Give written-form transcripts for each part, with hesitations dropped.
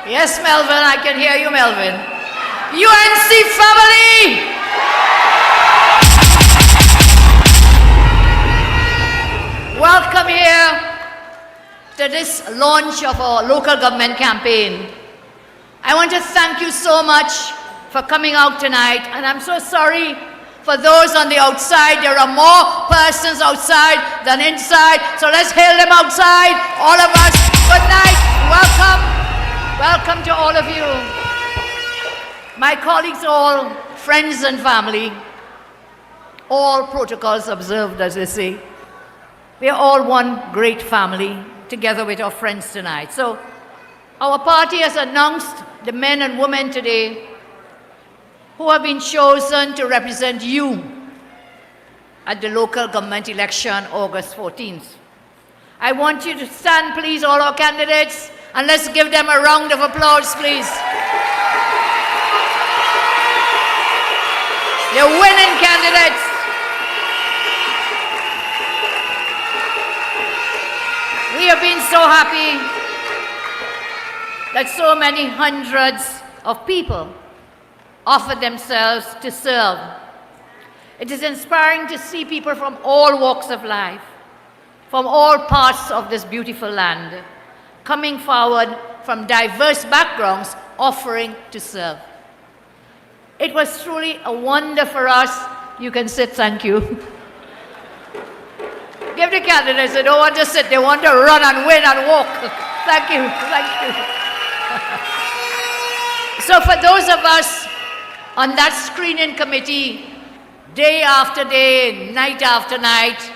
Yes, Melvin, I can hear you, Melvin. UNC family! Welcome here to this launch of our local government campaign. I want to thank you so much for coming out tonight, and I'm so sorry for those on the outside. There are more persons outside than inside, so let's hail them outside. All of us, good night, welcome. Welcome to all of you. My colleagues, all friends and family, all protocols observed, as they say. We are all one great family together with our friends tonight. So our party has announced the men and women today who have been chosen to represent you at the local government election, August 14th. I want you to stand, please, all our candidates, and let's give them a round of applause, please. They're winning candidates. We have been so happy that so many hundreds of people offered themselves to serve. It is inspiring to see people from all walks of life, from all parts of this beautiful land, coming forward from diverse backgrounds, offering to serve. It was truly a wonder for us. You can sit, thank you. Give the candidates, they don't want to sit, they want to run and win and walk. Thank you, thank you. So for those of us on that screening committee, day after day, night after night,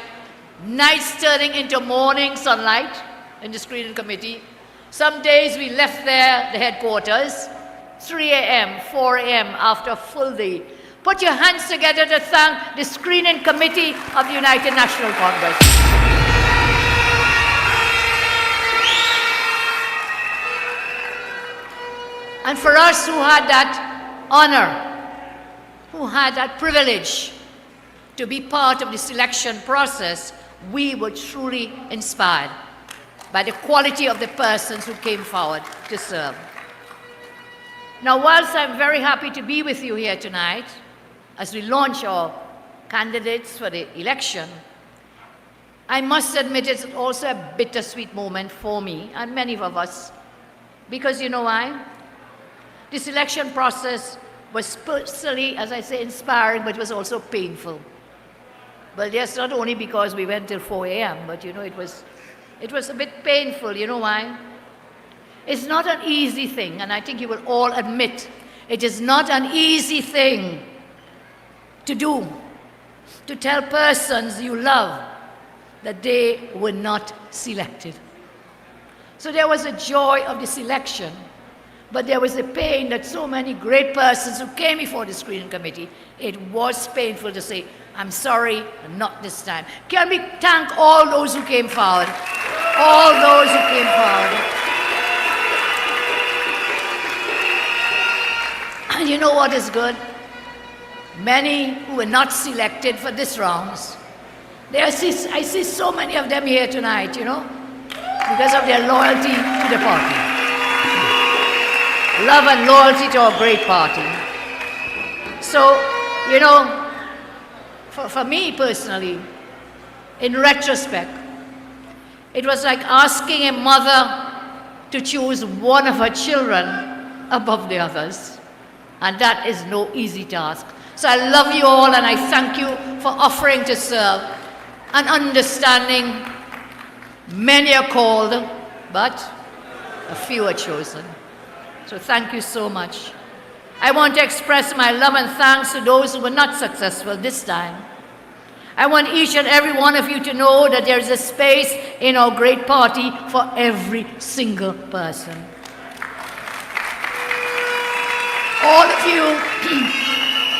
nights turning into morning sunlight in the screening committee. Some days we left there, the headquarters, 3 a.m., 4 a.m. after a full day. Put your hands together to thank the screening committee of the United National Congress. And for us who had that honor, who had that privilege to be part of the selection process, we were truly inspired by the quality of the persons who came forward to serve. Now, whilst I'm very happy to be with you here tonight, as we launch our candidates for the election, I must admit it's also a bittersweet moment for me and many of us, because you know why? The selection process was personally, as I say, inspiring, but it was also painful. But yes, not only because we went till 4 a.m., but you know, it was a bit painful. You know why? It's not an easy thing, and I think you will all admit, it is not an easy thing to do, to tell persons you love that they were not selected. So there was a joy of the selection, but there was a pain that so many great persons who came before the screening committee, it was painful to say, I'm sorry, not this time. Can we thank all those who came forward? All those who came forward. And you know what is good? Many who were not selected for this rounds, I see so many of them here tonight, you know, because of their loyalty to the party. Love and loyalty to our great party. So, you know, for me personally, in retrospect, it was like asking a mother to choose one of her children above the others. And that is no easy task. So I love you all and I thank you for offering to serve and understanding many are called, but a few are chosen. So thank you so much. I want to express my love and thanks to those who were not successful this time. I want each and every one of you to know that there is a space in our great party for every single person. All of you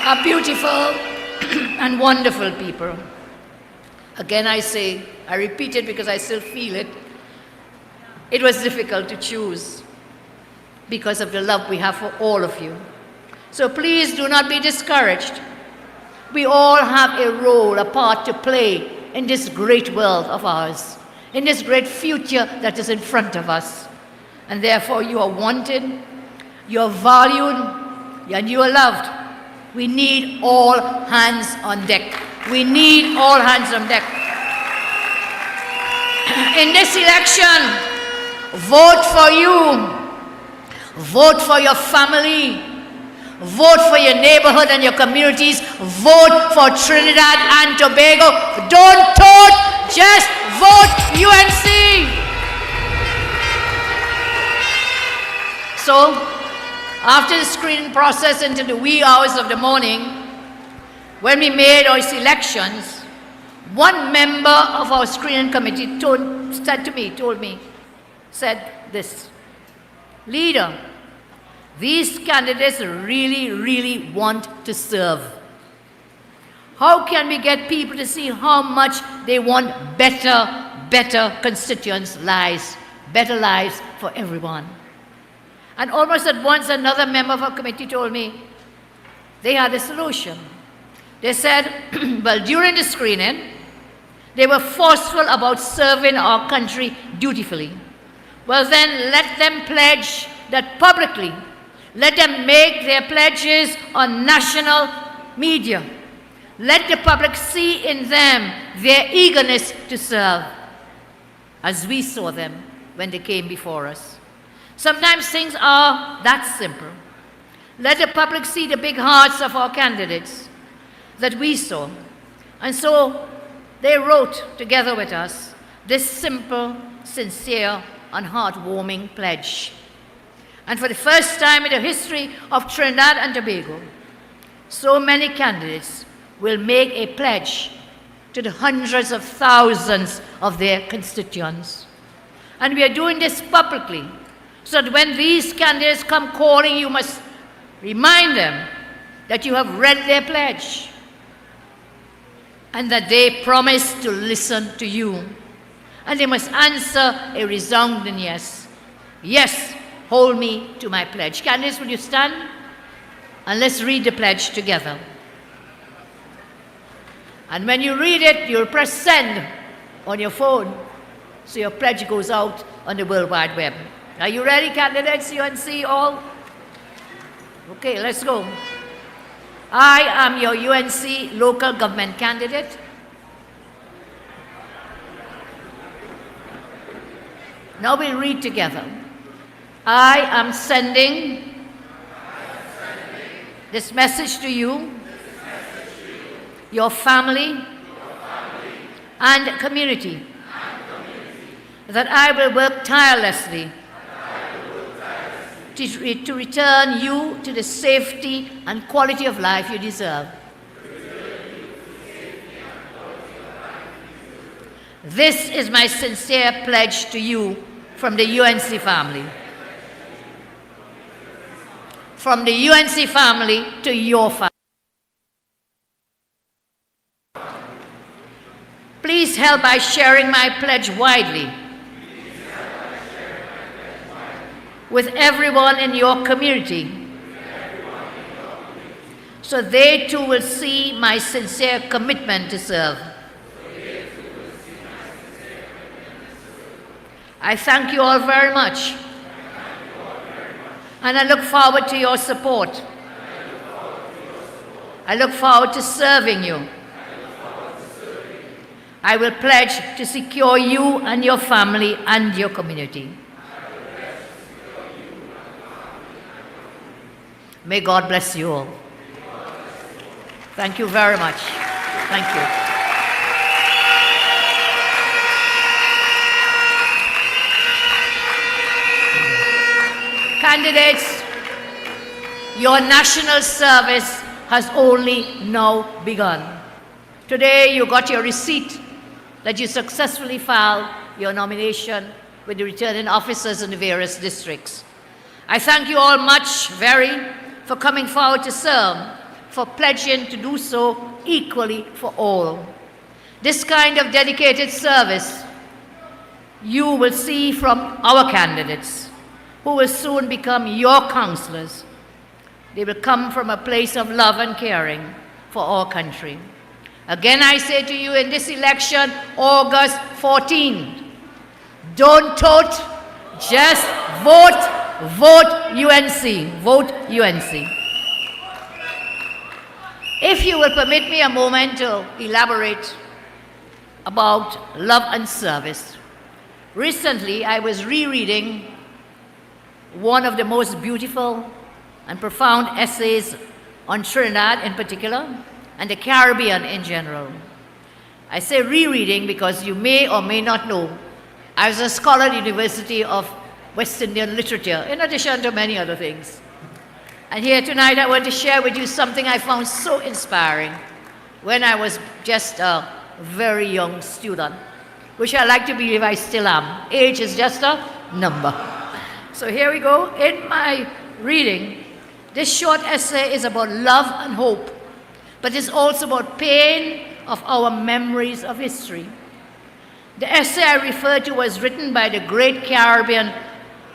are beautiful and wonderful people. Again, I say, I repeat it because I still feel it. It was difficult to choose because of the love we have for all of you. So please do not be discouraged. We all have a role, a part to play in this great world of ours, in this great future that is in front of us. and therefore you are wanted, you are valued, and you are loved. We need all hands on deck. We need all hands on deck. In this election, vote for you, vote for your family, vote for your neighborhood and your communities, vote for Trinidad and Tobago. Don't vote, just vote UNC. So, after the screening process into the wee hours of the morning, when we made our selections, one member of our screening committee told me, this, "Leader, these candidates really, really want to serve. How can we get people to see how much they want better constituents' lives, better lives for everyone?" And almost at once, another member of our committee told me they had a solution. They said, well, during the screening, they were forceful about serving our country dutifully. Well, then let them pledge that publicly. Let them make their pledges on national media. Let the public see in them their eagerness to serve, as we saw them when they came before us. Sometimes things are that simple. Let the public see the big hearts of our candidates that we saw. And so they wrote together with us this simple, sincere, and heartwarming pledge. And for the first time in the history of Trinidad and Tobago, so many candidates will make a pledge to the hundreds of thousands of their constituents. And we are doing this publicly, so that when these candidates come calling, you must remind them that you have read their pledge and that they promise to listen to you. And they must answer a resounding yes. Yes, hold me to my pledge. Candidates, will you stand? And let's read the pledge together. And when you read it, you'll press send on your phone, so your pledge goes out on the World Wide Web. Are you ready, candidates, UNC all? Okay, let's go. I am your UNC local government candidate. Now we'll read together. I am sending this message to you, your family, and community, that I will work tirelessly to return you to the safety and quality of life you deserve. This is my sincere pledge to you from the UNC family. From the UNC family to your family. Please help by sharing my pledge widely with everyone in your community, so they too will see my sincere commitment to serve. I thank you all very much, and I look forward to your support. I look forward to serving you. I will pledge to secure you and your family and your community. May God bless you all. Thank you very much. Thank you. Candidates, your national service has only now begun. Today you got your receipt that you successfully filed your nomination with the returning officers in the various districts. I thank you all for coming forward to serve, for pledging to do so equally for all. This kind of dedicated service you will see from our candidates, who will soon become your counselors. They will come from a place of love and caring for our country. Again, I say to you in this election, August 14th, don't vote, just vote UNC. Vote UNC. If you will permit me a moment to elaborate about love and service. Recently, I was rereading one of the most beautiful and profound essays on Trinidad in particular, and the Caribbean in general. I say rereading because you may or may not know, I was a scholar at the University of West Indian Literature, in addition to many other things. And here tonight I want to share with you something I found so inspiring when I was just a very young student, which I like to believe I still am. Age is just a number. So here we go. In my reading, this short essay is about love and hope, but it's also about pain of our memories of history. The essay I refer to was written by the great Caribbean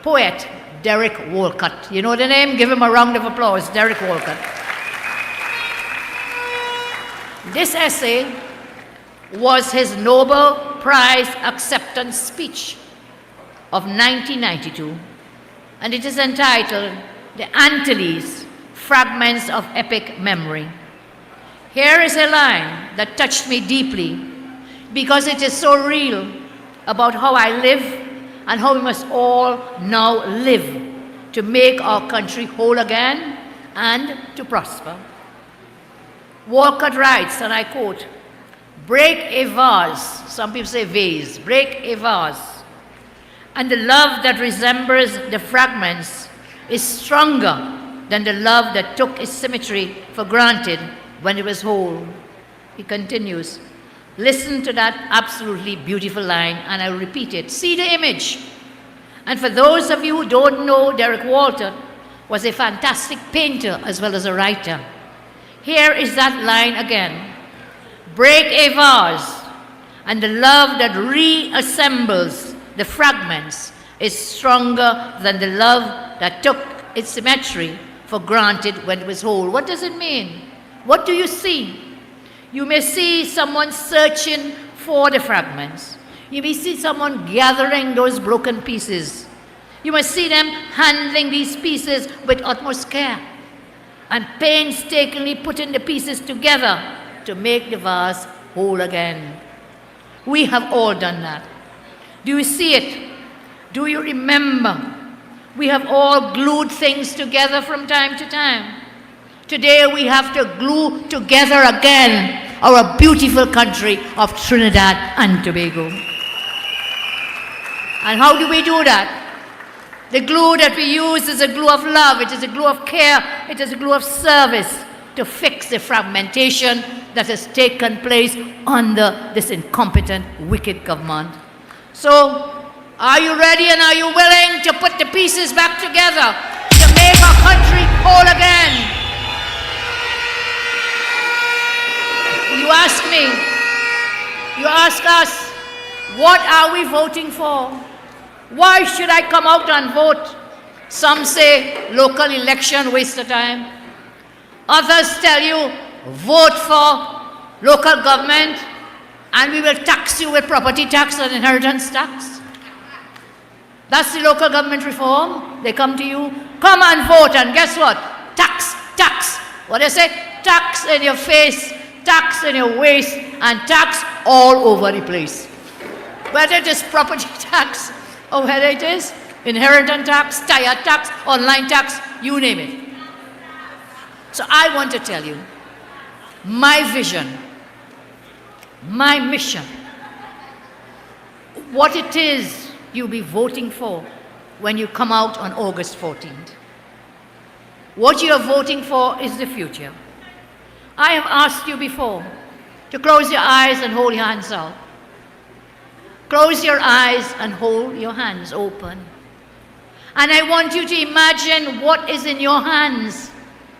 poet, Derek Walcott. You know the name? Give him a round of applause, Derek Walcott. This essay was his Nobel Prize acceptance speech of 1992, and it is entitled The Antilles, Fragments of Epic Memory. Here is a line that touched me deeply because it is so real about how I live and how we must all now live to make our country whole again and to prosper. Walcott writes, and I quote, "Break a vase," some people say vase, "break a vase, and the love that resembles the fragments is stronger than the love that took its symmetry for granted when it was whole." He continues, listen to that absolutely beautiful line, and I'll repeat it. See the image. And for those of you who don't know, Derek Walcott was a fantastic painter as well as a writer. Here is that line again. Break a vase, and the love that reassembles the fragments is stronger than the love that took its symmetry for granted when it was whole. What does it mean? What do you see? You may see someone searching for the fragments. You may see someone gathering those broken pieces. You must see them handling these pieces with utmost care and painstakingly putting the pieces together to make the vase whole again. We have all done that. Do you see it? Do you remember? We have all glued things together from time to time. Today we have to glue together again our beautiful country of Trinidad and Tobago. And how do we do that? The glue that we use is a glue of love, it is a glue of care, it is a glue of service to fix the fragmentation that has taken place under this incompetent, wicked government. So, are you ready and are you willing to put the pieces back together to make our country whole again? You ask me, you ask us, what are we voting for? Why should I come out and vote? Some say local election, waste of time. Others tell you, vote for local government and we will tax you with property tax and inheritance tax. That's the local government reform. They come to you, come and vote, and guess what? Tax, tax. What they say? Tax in your face, tax in your waist, and tax all over the place. Whether it is property tax, or whether it is inheritance tax, tire tax, online tax, you name it. So I want to tell you, my vision, my mission, what it is you'll be voting for when you come out on August 14th. What you are voting for is the future. I have asked you before to close your eyes and hold your hands out. Close your eyes and hold your hands open. And I want you to imagine what is in your hands,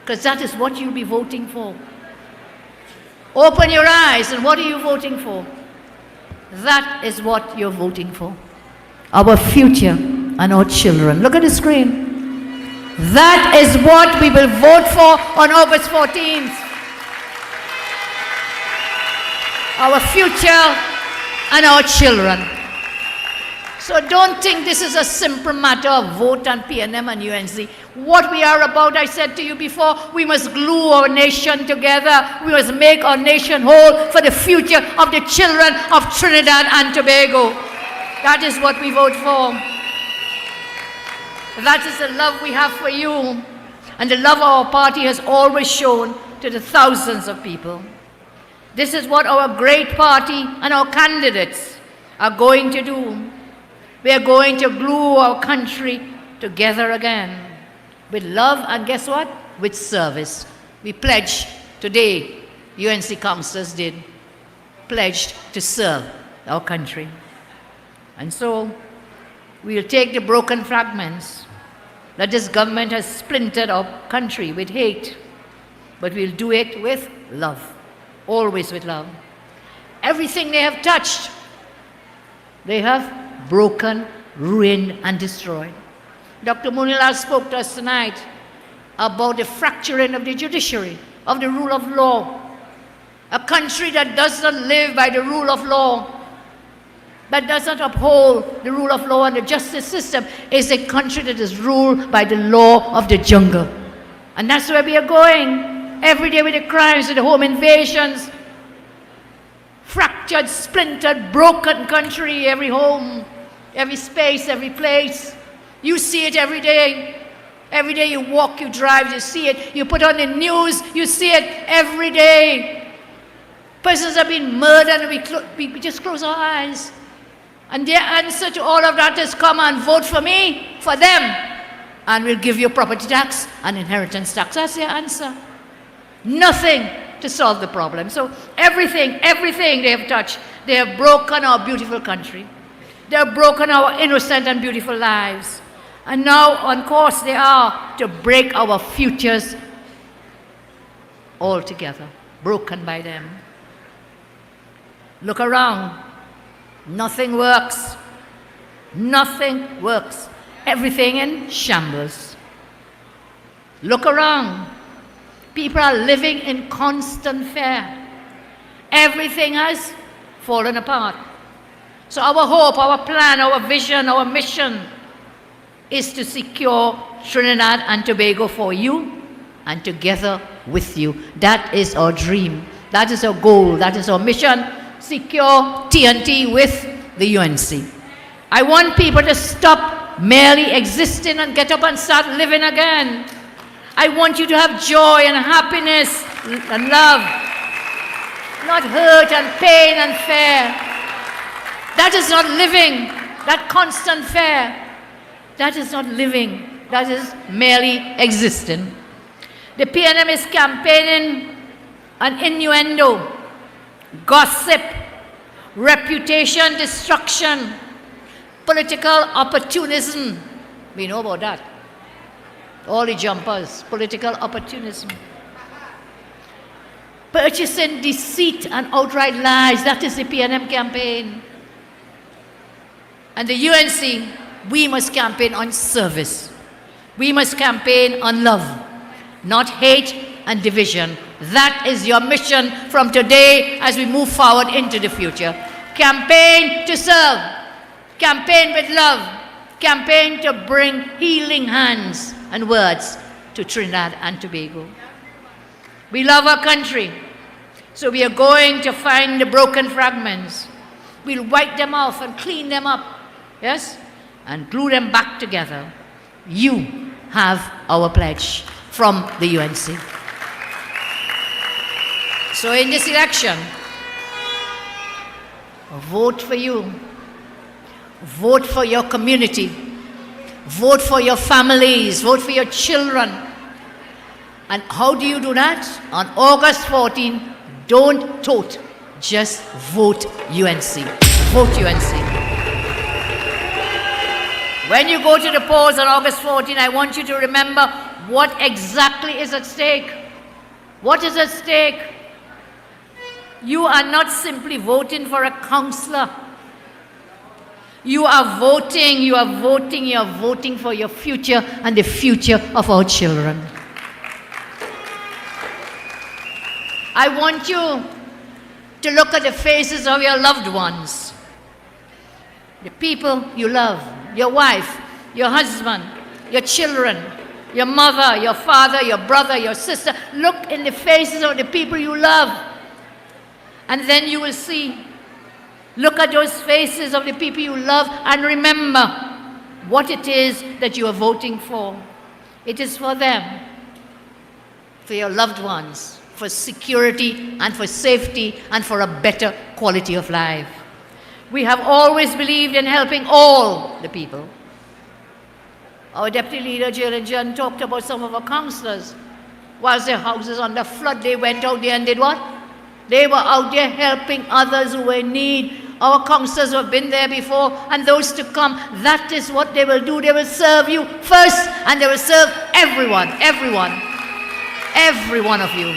because that is what you'll be voting for. Open your eyes, and what are you voting for? That is what you're voting for. Our future and our children. Look at the screen. That is what we will vote for on August 14th. Our future and our children. So don't think this is a simple matter of vote and PNM and UNC. What we are about, I said to you before, we must glue our nation together. We must make our nation whole for the future of the children of Trinidad and Tobago. That is what we vote for. That is the love we have for you, and the love our party has always shown to the thousands of people. This is what our great party and our candidates are going to do. We are going to glue our country together again with love and guess what? With service. We pledged today, UNC councillors did, pledged to serve our country. And so we'll take the broken fragments that this government has splintered our country with hate, but we'll do it with love, always with love. Everything they have touched, they have broken, ruined, and destroyed. Dr. Munilal spoke to us tonight about the fracturing of the judiciary, of the rule of law. A country that does not live by the rule of law, that does not uphold the rule of law and the justice system, is a country that is ruled by the law of the jungle. And that's where we are going. Every day with the crimes, with the home invasions, fractured, splintered, broken country, every home, every space, every place. You see it every day. Every day you walk, you drive, you see it. You put on the news, you see it every day. Persons have been murdered and we just close our eyes. And their answer to all of that is come and vote for me, for them, and we'll give you property tax and inheritance tax. That's their answer. Nothing to solve the problem. So everything they have touched, they have broken our beautiful country. They have broken our innocent and beautiful lives. And now on course they are to break our futures altogether, broken by them. Look around. Nothing works. Nothing works. Everything in shambles. Look around. People are living in constant fear. Everything has fallen apart. So our hope, our plan, our vision, our mission is to secure Trinidad and Tobago for you and together with you. That is our dream. That is our goal. That is our mission. Secure TNT with the UNC. I want people to stop merely existing and get up and start living again. I want you to have joy and happiness and love, not hurt and pain and fear. That is not living, that constant fear. That is not living, that is merely existing. The PNM is campaigning an innuendo, gossip, reputation destruction, political opportunism. We know about that. All the jumpers, political opportunism. Purchasing deceit and outright lies, that is the PNM campaign. And the UNC, we must campaign on service. We must campaign on love, not hate and division. That is your mission from today as we move forward into the future. Campaign to serve, campaign with love, campaign to bring healing hands and words to Trinidad and Tobago. We love our country, so we are going to find the broken fragments. We'll wipe them off and clean them up, yes, and glue them back together. You have our pledge from the UNC. So in this election, vote for you. Vote for your community. Vote for your families. Vote for your children. And how do you do that? On August 14, don't tote, just vote UNC. Vote UNC. When you go to the polls on August 14, I want you to remember what exactly is at stake. What is at stake? You are not simply voting for a councillor. You are voting for your future and the future of our children. I want you to look at the faces of your loved ones. the people you love, your wife, your husband, your children, your mother, your father, your brother, your sister. Look in the faces of the people you love. And then you will see, look at those faces of the people you love and remember what it is that you are voting for. It is for them, for your loved ones, for security and for safety and for a better quality of life. We have always believed in helping all the people. Our Deputy Leader, Jalen John, talked about some of our councillors. Whilst their houses under flood, they went out there and did what? They were out there helping others who were in need. Our councillors have been there before, and those to come, that is what they will do. They will serve you first, and they will serve everyone, every one of you.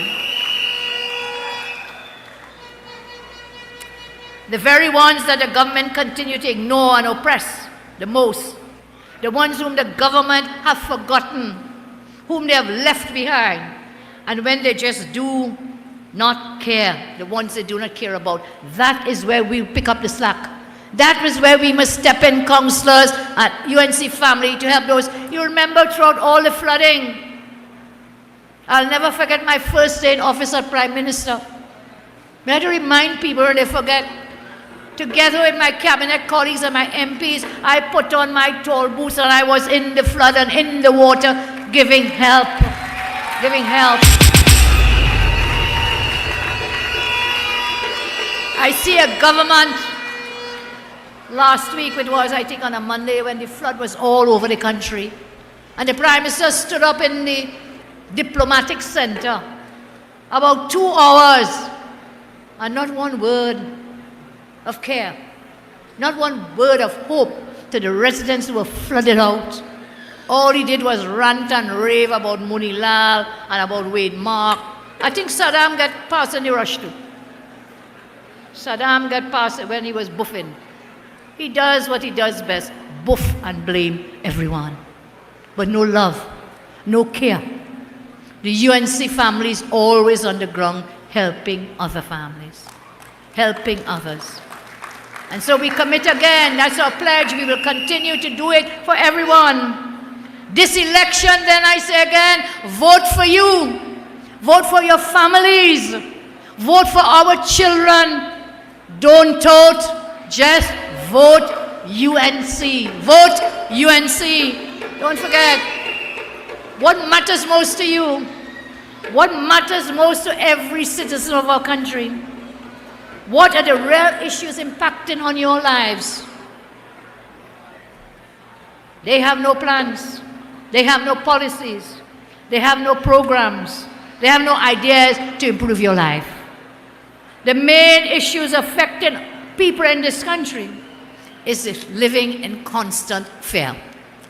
The very ones that the government continue to ignore and oppress the most, the ones whom the government have forgotten, whom they have left behind, and when they just do not care, the ones they do not care about, that is where we pick up the slack. That is where we must step in, councillors at UNC family, to help those. You remember throughout all the flooding, I'll never forget my first day in office as Prime Minister. I had to remind people when they forget. Together with my cabinet colleagues and my MPs, I put on my tall boots and I was in the flood and in the water giving help. Giving help. I see a government last week, it was I think on a Monday when the flood was all over the country, and the Prime Minister stood up in the diplomatic center about 2 hours and not one word of care, not one word of hope to the residents who were flooded out. All he did was rant and rave about Munilal and about Wade Mark. I think Saddam got past in the rush too. Saddam got past it when he was buffing. He does what he does best, buff and blame everyone. But no love, no care. The UNC family is always on the ground helping other families, helping others. And so we commit again, that's our pledge, we will continue to do it for everyone. This election, then I say again, vote for you, vote for your families, vote for our children. Don't vote, just vote UNC. Vote UNC. Don't forget, what matters most to you, what matters most to every citizen of our country, what are the real issues impacting on your lives? They have no plans. They have no policies. They have no programs. They have no ideas to improve your life. The main issues affecting people in this country is living in constant fear.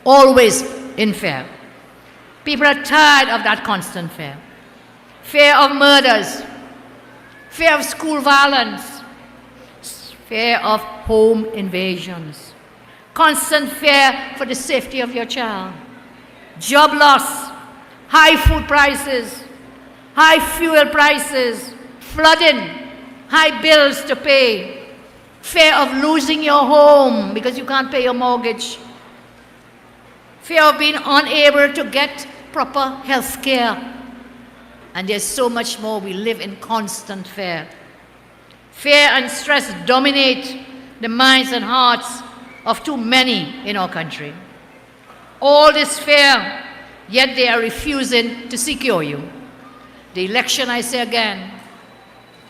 Always in fear. People are tired of that constant fear. Fear of murders. Fear of school violence. Fear of home invasions. Constant fear for the safety of your child. Job loss. High food prices. High fuel prices. Flooding. High bills to pay. Fear of losing your home because you can't pay your mortgage. Fear of being unable to get proper health care. And there's so much more. We live in constant fear. Fear and stress dominate the minds and hearts of too many in our country. All this fear, yet they are refusing to secure you. The election, I say again,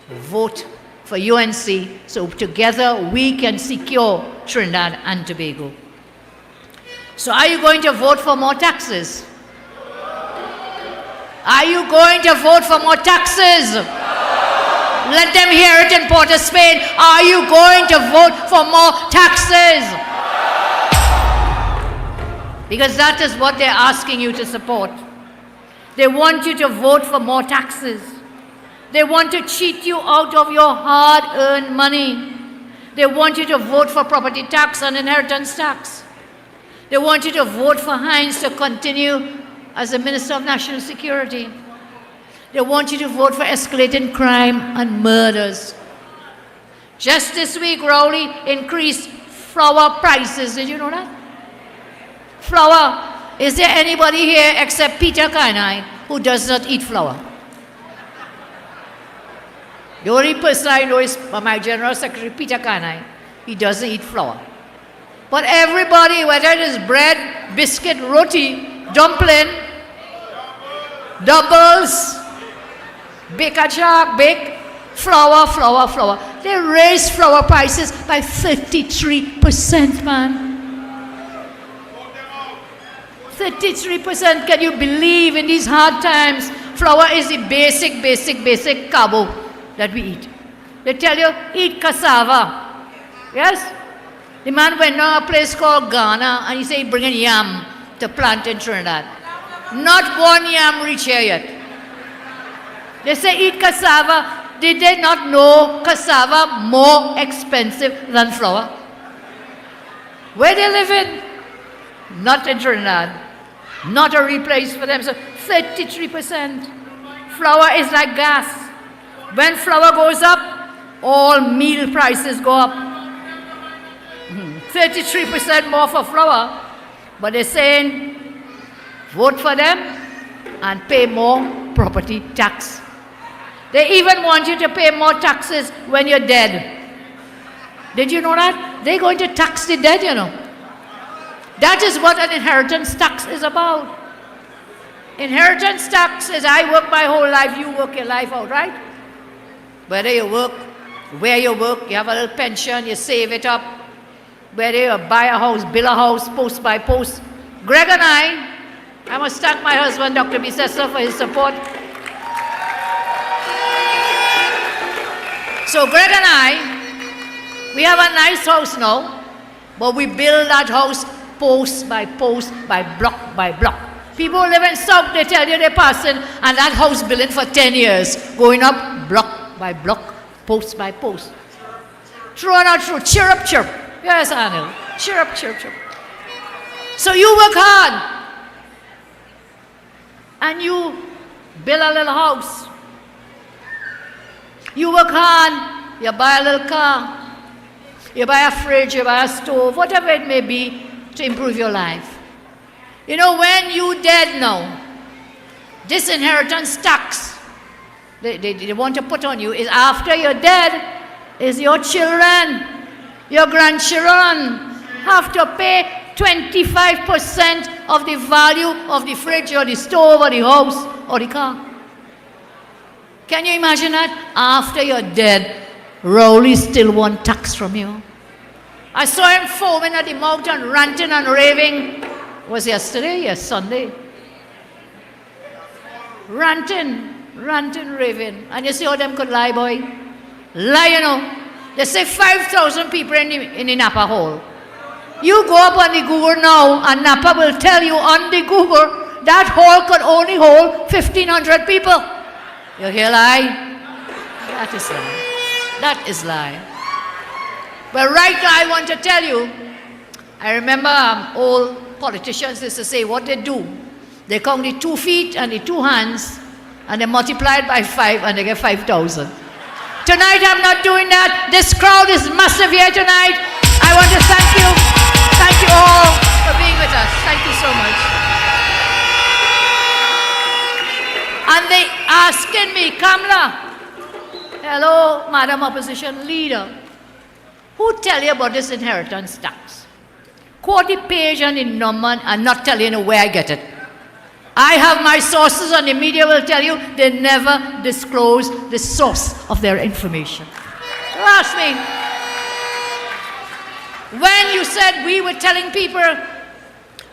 vote for UNC so together we can secure Trinidad and Tobago. So are you going to vote for more taxes? Are you going to vote for more taxes? Let them hear it in Port of Spain. Are you going to vote for more taxes? Because that is what they're asking you to support. They want you to vote for more taxes. They want to cheat you out of your hard-earned money. They want you to vote for property tax and inheritance tax. They want you to vote for Hines to continue as the Minister of National Security. They want you to vote for escalating crime and murders. Just this week, Rowley increased flower prices. Did you know that? Flour. Is there anybody here except Peter Carnine who does not eat flour? The only person I know is my General Secretary, Peter Carnine. He doesn't eat flour. But everybody, whether it is bread, biscuit, roti, dumpling, doubles, bake a shark, bake, flour, flour, flour. They raised flour prices by 33%, man. 33%. Can you believe in these hard times? Flour is the basic carbo that we eat. They tell you, eat cassava. Yes? The man went to a place called Ghana and he said, bring a yam to plant in Trinidad. Not one yam reach here yet. They say, eat cassava. Did they not know cassava more expensive than flour? Where they live in? Not in Trinidad. Not a real place for them. So 33%. Flour is like gas. When flour goes up, all meal prices go up. 33% more for flour. But they're saying, vote for them and pay more property tax. They even want you to pay more taxes when you're dead. Did you know that? They're going to tax the dead, you know. That is what an inheritance tax is about. Inheritance tax is I work my whole life, you work your life out, right? Whether you work, where you work, you have a little pension, you save it up. Whether you buy a house, build a house, post by post. Greg and I must thank my husband, Dr. Bisessa, for his support. So Greg and I, we have a nice house now, but we build that house post by post, by block by block. People who live in South, they tell you they're passing, and that house building for 10 years, going up block by block, post by post. True or not true? Cheer up, chirp. Yes, Anil. Cheer up, chirp, chirp. So you work hard, and you build a little house. You work hard, you buy a little car, you buy a fridge, you buy a stove, whatever it may be to improve your life. You know, when you dead now, this inheritance tax they want to put on you is after you're dead, is your children, your grandchildren have to pay 25% of the value of the fridge or the stove or the house or the car. Can you imagine that? After you're dead, Rowley still want tax from you. I saw him foaming at the mouth and ranting and raving. Was yesterday? Yes, Sunday. Ranting, raving. And you see how them could lie, boy? Lie, you know. They say 5,000 people in the Napa Hall. You go up on the Google now, and Napa will tell you on the Google that hall could only hold 1,500 people. You hear lie? That is lie. That is lie. But right now I want to tell you, I remember old politicians used to say what they do. They count the 2 feet and the 2 hands, and they multiply it by 5 and they get 5,000. Tonight I'm not doing that. This crowd is massive here tonight. I want to thank you. Thank you all for being with us. Thank you so much. And they asking me, Kamala, hello, Madam Opposition Leader, who tell you about this inheritance tax? Quote the page and the number and not tell you where I get it. I have my sources and the media will tell you they never disclose the source of their information. So ask me, when you said we were telling people,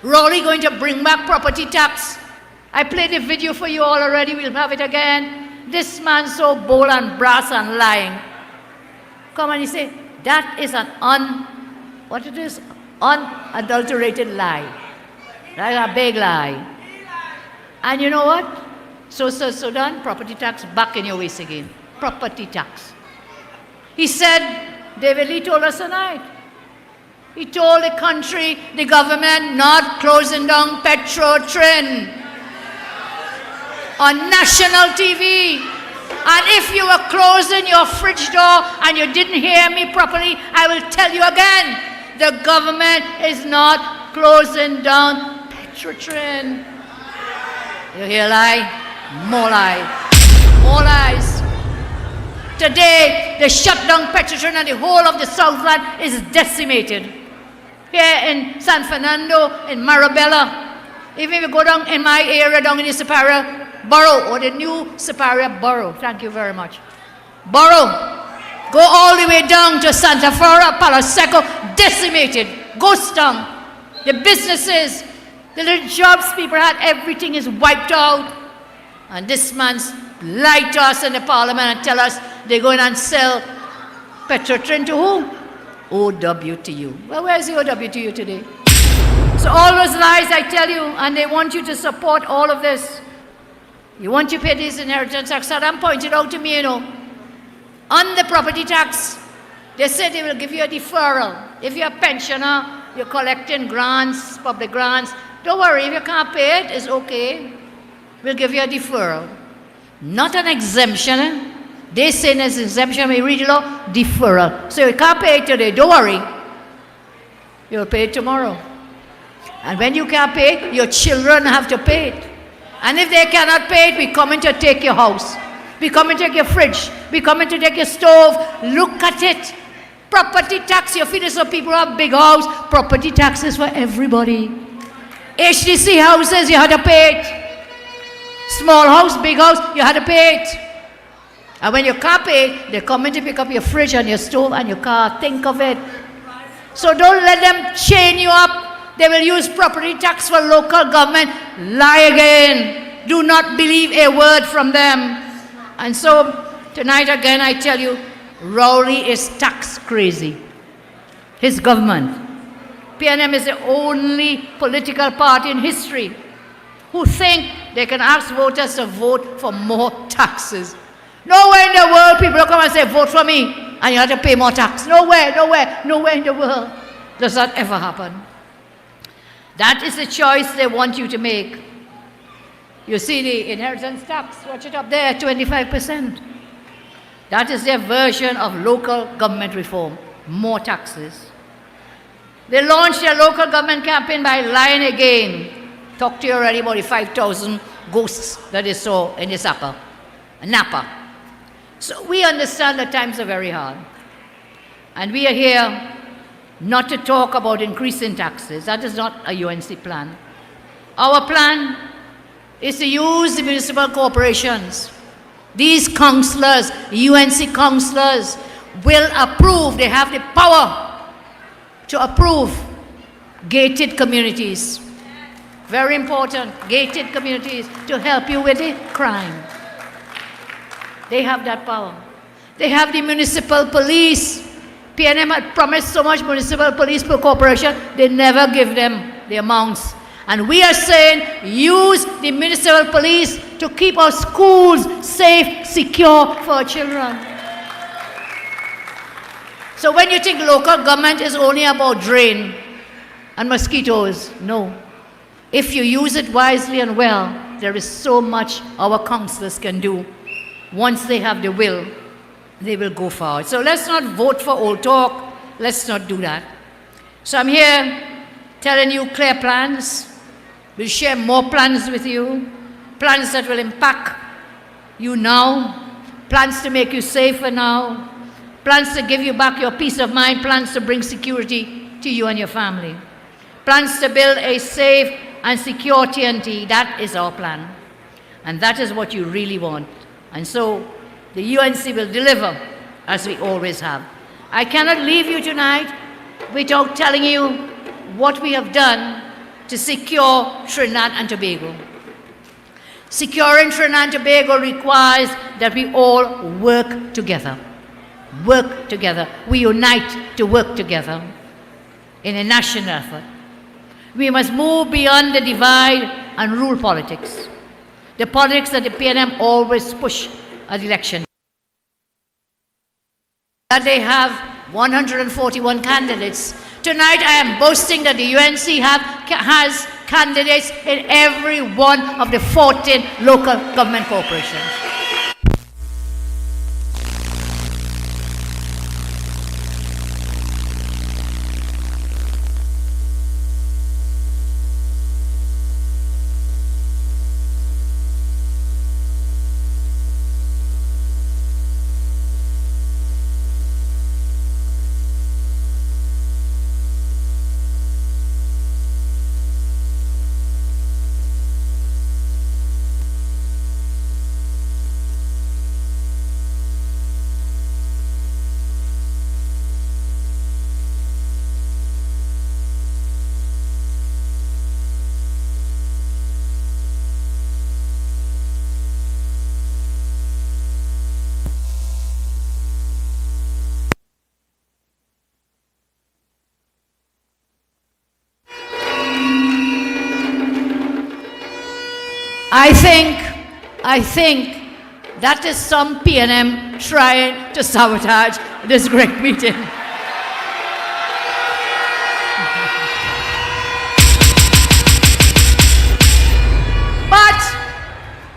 Rowley going to bring back property tax, I played the video for you all already, we'll have it again. This man so bold and brass and lying. Come and you say, that is an unadulterated lie. That's a big lie. And you know what? So done, property tax back in your waist again. Property tax. He said, David Lee told us tonight, he told the country, the government, not closing down Petro-Trin on national TV. And if you were closing your fridge door and you didn't hear me properly, I will tell you again. The government is not closing down Petrotrin. You hear lie? More lies. More lies. Today, they shut down Petrotrin and the whole of the Southland is decimated. Here in San Fernando, in Marabella, even if you go down in my area, down in the Superior Borough, or the new Superior Borough, thank you very much, Borough, go all the way down to Santa Flora, Palo Seco, decimated, ghost town. The businesses, the little jobs people had, everything is wiped out. And this man's lied to us in the parliament and tell us they're going and sell Petrotrin to who? OWTU. Well, where's the OWTU today? So all those lies I tell you, and they want you to support all of this. You want to pay this inheritance tax. Saddam pointed out to me, you know, on the property tax, they said they will give you a deferral. If you're a pensioner, you're collecting grants, public grants, don't worry, if you can't pay it, it's okay. We'll give you a deferral. Not an exemption. Eh? They say there's an exemption, we read the law, deferral. So you can't pay it today, don't worry. You'll pay it tomorrow. And when you can't pay it, your children have to pay it. And if they cannot pay it, we come in to take your house. We come and take your fridge. We come and to take your stove. Look at it. Property tax, you feel some people have big house. Property tax is for everybody. HDC houses, you had to pay it. Small house, big house, you had to pay it. And when you can't pay it, they come in to pick up your fridge and your stove and your car. Think of it. So don't let them chain you up. They will use property tax for local government. Lie again. Do not believe a word from them. And so tonight again I tell you, Rowley is tax crazy. His government. PNM is the only political party in history who think they can ask voters to vote for more taxes. Nowhere in the world people will come and say, vote for me, and you have to pay more tax. Nowhere in the world does that ever happen. That is the choice they want you to make. You see the inheritance tax, watch it up there, 25%. That is their version of local government reform, more taxes. They launched their local government campaign by lying again. Talked to you already about the 5,000 ghosts that they saw in this Napa. So we understand that times are very hard. And we are here not to talk about increasing taxes. That is not a UNC plan. Our plan is to use the municipal corporations. These councillors, UNC councillors, will approve, they have the power to approve gated communities. Very important, gated communities to help you with the crime. They have that power. They have the municipal police. PNM had promised so much municipal police per corporation, they never give them the amounts. And we are saying, use the municipal police to keep our schools safe, secure for our children. So when you think local government is only about drain and mosquitoes, no. If you use it wisely and well, there is so much our councillors can do. Once they have the will, they will go forward. So let's not vote for old talk. Let's not do that. So I'm here telling you clear plans. We'll share more plans with you. Plans that will impact you now. Plans to make you safer now. Plans to give you back your peace of mind. Plans to bring security to you and your family. Plans to build a safe and secure TNT. That is our plan. And that is what you really want. And so the UNC will deliver, as we always have. I cannot leave you tonight without telling you what we have done to secure Trinidad and Tobago. Securing Trinidad and Tobago requires that we all work together. Work together. We unite to work together in a national effort. We must move beyond the divide and rule politics. The politics that the PNM always push at election. That they have 141 candidates. Tonight I am boasting that the UNC has candidates in every one of the 14 local government corporations. I think that is some PNM trying to sabotage this great meeting. But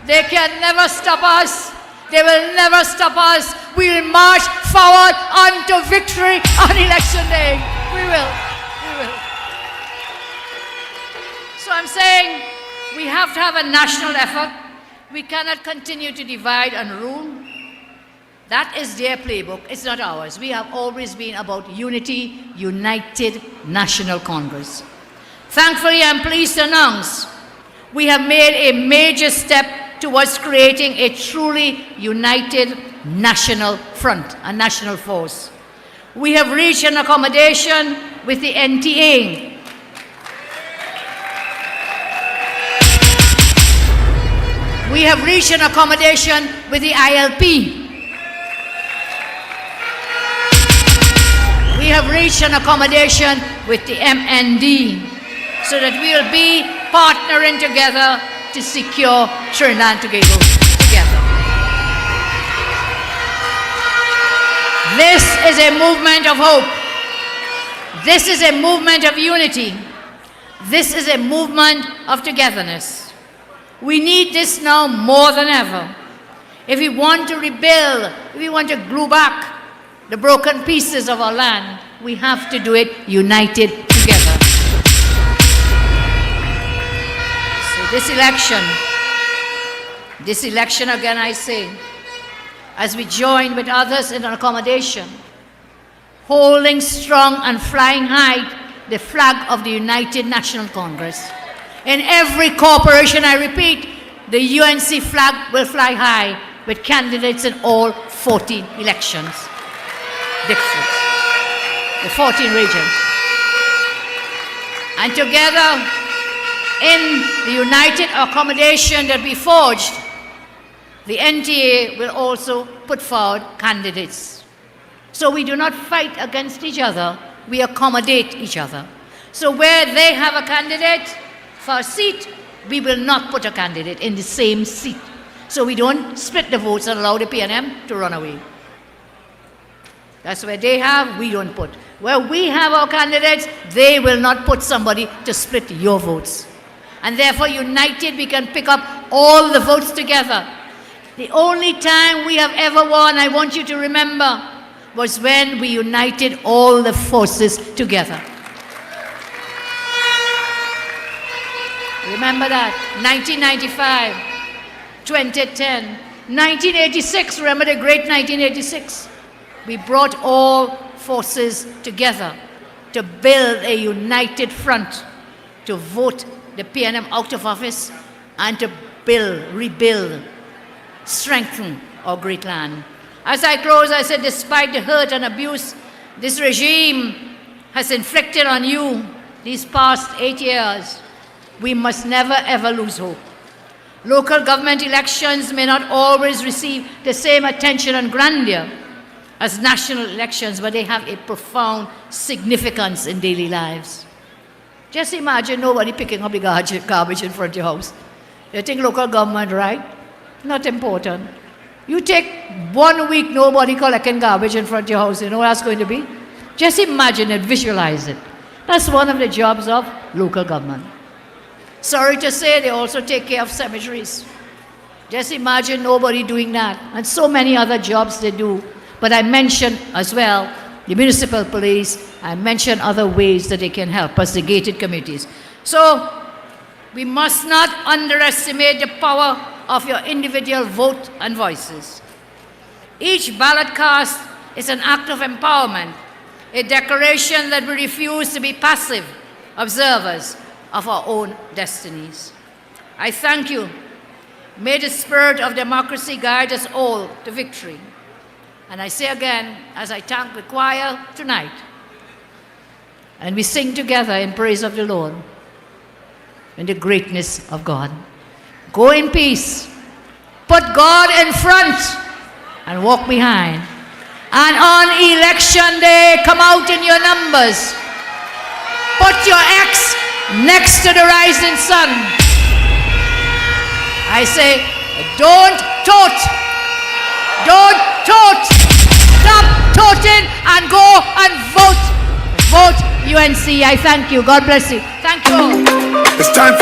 they can never stop us. They will never stop us. We will march forward unto victory on election day. We will. We will. So I'm saying we have to have a national effort. We cannot continue to divide and rule. That is their playbook. It's not ours. We have always been about unity, united National Congress. Thankfully, I'm pleased to announce we have made a major step towards creating a truly united national front, a national force. We have reached an accommodation with the NTA. We have reached an accommodation with the ILP. We have reached an accommodation with the MND so that we will be partnering together to secure Trinidad and Tobago together. This is a movement of hope. This is a movement of unity. This is a movement of togetherness. We need this now more than ever. If we want to rebuild, if we want to glue back the broken pieces of our land, we have to do it united together. So this election again I say, as we join with others in an accommodation, holding strong and flying high the flag of the United National Congress. In every corporation, I repeat, the UNC flag will fly high with candidates in all 14 elections. Districts, the 14 regions. And together, in the united accommodation that we forged, the NTA will also put forward candidates. So we do not fight against each other, we accommodate each other. So where they have a candidate for a seat, we will not put a candidate in the same seat. So we don't split the votes and allow the PNM to run away. That's where they have, we don't put. Where we have our candidates, they will not put somebody to split your votes. And therefore, united, we can pick up all the votes together. The only time we have ever won, I want you to remember, was when we united all the forces together. Remember that. 1995, 2010, 1986, remember the great 1986? We brought all forces together to build a united front to vote the PNM out of office and to build, rebuild, strengthen our great land. As I close, I said, despite the hurt and abuse this regime has inflicted on you these past 8 years, we must never ever lose hope. Local government elections may not always receive the same attention and grandeur as national elections, but they have a profound significance in daily lives. Just imagine nobody picking up the garbage in front of your house. You think local government, right? Not important. You take 1 week, nobody collecting garbage in front of your house, you know what that's going to be? Just imagine it, visualize it. That's one of the jobs of local government. Sorry to say, they also take care of cemeteries. Just imagine nobody doing that. And so many other jobs they do. But I mentioned as well the municipal police. I mentioned other ways that they can help us, the gated communities. So we must not underestimate the power of your individual vote and voices. Each ballot cast is an act of empowerment, a declaration that we refuse to be passive observers of our own destinies. I thank you. May the spirit of democracy guide us all to victory. And I say again, as I thank the choir tonight, and we sing together in praise of the Lord and the greatness of God. Go in peace. Put God in front and walk behind. And on election day, come out in your numbers. Put your X next to the rising sun. I say, don't tote. Don't tote. Stop toting and go and vote. Vote UNC. I thank you. God bless you. Thank you all. It's time.